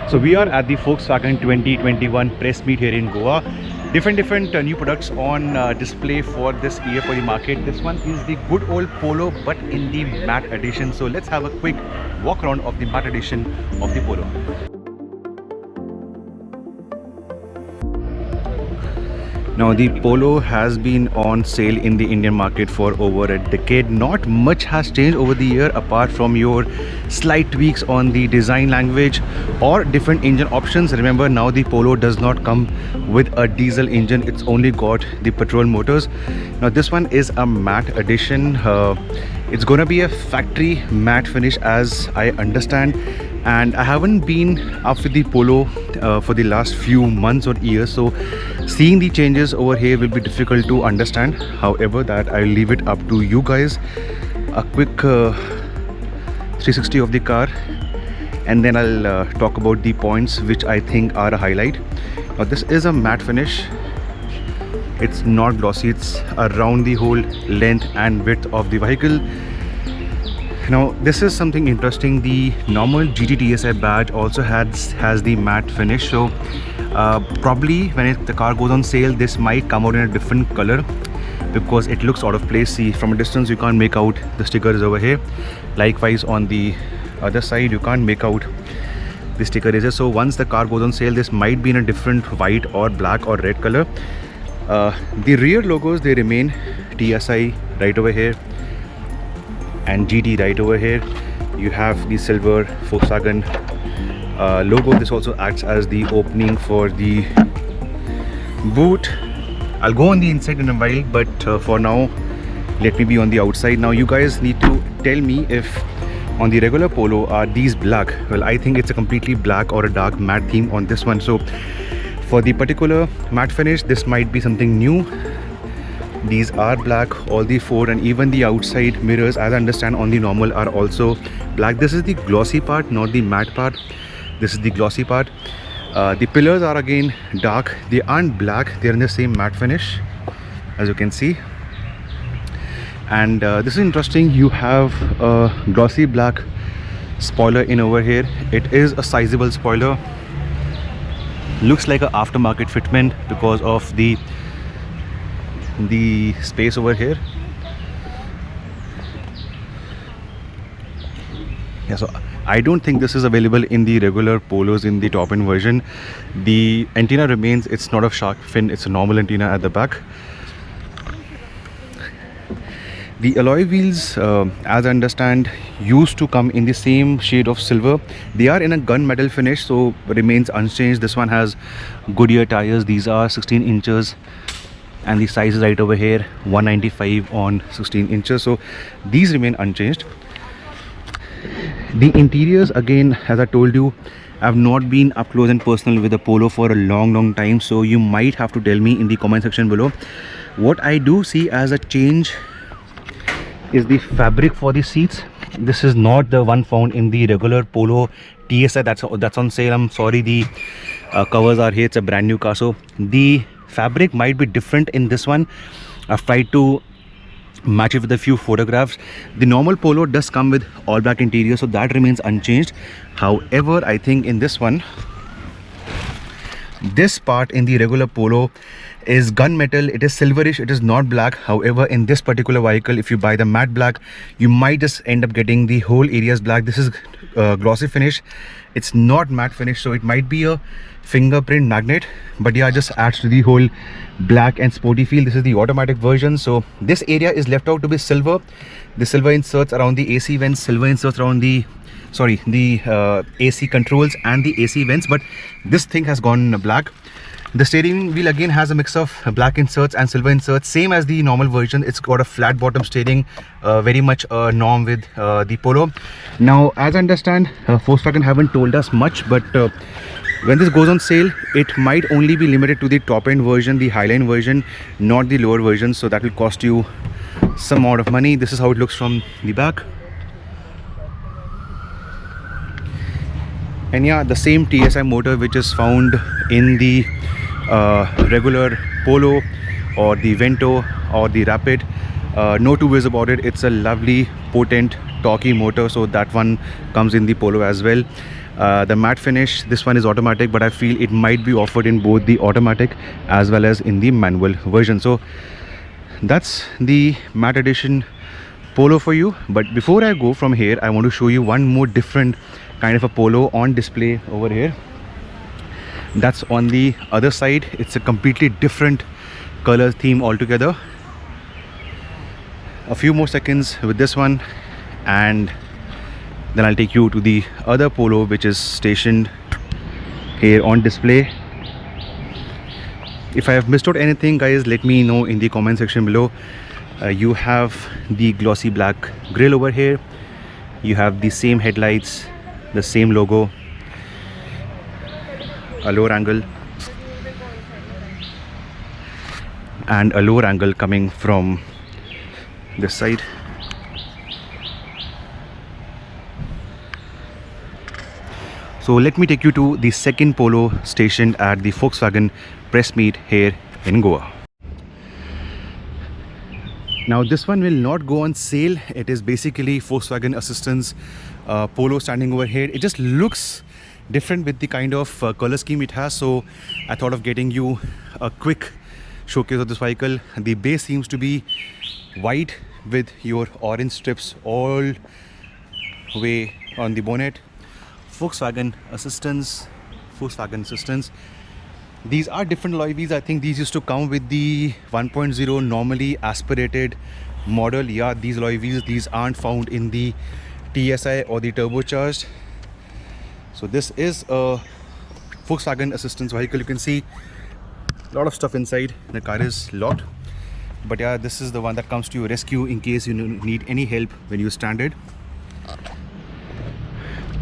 So we are at the Volkswagen 2021 press meet here in Goa. Different new products on display for this year for the market. This one is the good old Polo, but in the matte edition. So let's have a quick walk around of the matte edition of the Polo. Now the Polo has been on sale in the Indian market for over a decade. Not much has changed over the year apart from your slight tweaks on the design language or different engine options. Remember, now the Polo does not come with a diesel engine, it's only got the petrol motors. Now this one is a matte edition. It's gonna be a factory matte finish as I understand, and I haven't been up with the Polo for the last few months or years, so seeing the changes over here will be difficult to understand. However, that I'll leave it up to you guys. A quick 360 of the car, and then I'll talk about the points which I think are a highlight. Now this is a matte finish. It's not glossy, it's around the whole length and width of the vehicle. Now this is something interesting. The normal GT TSI badge also has the matte finish, so probably when the car goes on sale, this might come out in a different color because it looks out of place. See, from a distance you can't make out the stickers over here. Likewise on the other side you can't make out the sticker is there. So once the car goes on sale, this might be in a different white or black or red color. The rear logos, they remain TSI right over here and GT right over here. You have the silver Volkswagen logo. This also acts as the opening for the boot. I'll go on the inside in a while, but for now let me be on the outside. Now you guys need to tell me if on the regular Polo are these black. Well, I think it's a completely black or a dark matte theme on this one. So for the particular matte finish, this might be something new. These are black, all the four, and even the outside mirrors, as I understand, on the normal are also black. This is the glossy part, not the matte part. This is the glossy part. The pillars are again dark. They aren't black, they're in the same matte finish, as you can see. And this is interesting. You have a glossy black spoiler in over here. It is a sizable spoiler. Looks like an aftermarket fitment because of the space over here. Yeah, so I don't think this is available in the regular Polos in the top end version. The antenna remains, it's not a shark fin, it's a normal antenna at the back. The alloy wheels, as I understand, used to come in the same shade of silver. They are in a gunmetal finish, so remains unchanged. This one has Goodyear tires. These are 16 inches. And the size is right over here, 195 on 16 inches, so these remain unchanged. The interiors, again, as I told you, I have not been up close and personal with the Polo for a long time, so you might have to tell me in the comment section below. What I do see as a change is the fabric for the seats. This is not the one found in the regular Polo TSI that's on sale. I'm sorry, the covers are here. It's a brand new car, so the fabric might be different in this one. I've tried to match it with a few photographs. The normal Polo does come with all black interior, so that remains unchanged. However, I think in this one, this part in the regular Polo is gunmetal. It is silverish, it is not black. However, in this particular vehicle, if you buy the matte black, you might just end up getting the whole areas black. This is glossy finish, it's not matte finish, so it might be a fingerprint magnet, but yeah, just adds to the whole black and sporty feel. This is the automatic version, so this area is left out to be silver. The silver inserts around the AC vents, silver inserts around the AC controls and the AC vents, but this thing has gone black. The steering wheel again has a mix of black inserts and silver inserts, same as the normal version. It's got a flat bottom steering, very much a norm with the Polo. Now, as I understand, Volkswagen haven't told us much, but when this goes on sale, it might only be limited to the top end version, the Highline version, not the lower version, so that will cost you some amount of money. This is how it looks from the back. And yeah, the same TSI motor which is found in the regular Polo or the Vento or the Rapid. No two ways about it, it's a lovely, potent, torquey motor, so that one comes in the Polo as well. The matte finish, this one is automatic, but I feel it might be offered in both the automatic as well as in the manual version. So that's the matte edition Polo for you. But before I go from here, I want to show you one more different kind of a Polo on display over here. That's on the other side. It's a completely different color theme altogether. A few more seconds with this one, and then I'll take you to the other Polo, which is stationed here on display. If I have missed out anything, guys, let me know in the comment section below. You have the glossy black grille over here. You have the same headlights, the same logo, a lower angle, and a lower angle coming from this side. So let me take you to the second Polo stationed at the Volkswagen press meet here in Goa. Now this one will not go on sale. It is basically Volkswagen Assistance Polo standing over here. It just looks different with the kind of color scheme it has. So I thought of getting you a quick showcase of this vehicle. The base seems to be white with your orange strips all way on the bonnet. Volkswagen Assistance. These are different alloys. I think these used to come with the 1.0 normally aspirated model. Yeah, these alloy wheels, these aren't found in the TSI or the turbocharged. So this is a Volkswagen Assistance vehicle. You can see a lot of stuff inside. The car is locked, but yeah, this is the one that comes to your rescue in case you need any help when you're stranded.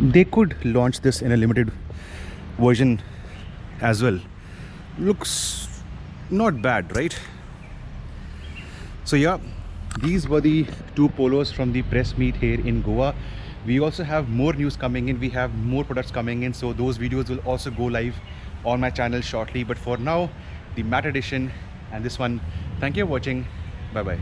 They could launch this in a limited version as well. Looks not bad, right? So yeah, these were the two Polos from the press meet here in Goa. We also have more news coming in. We have more products coming in, so those videos will also go live on my channel shortly. But for now, the matte edition and this one. Thank you for watching. Bye bye.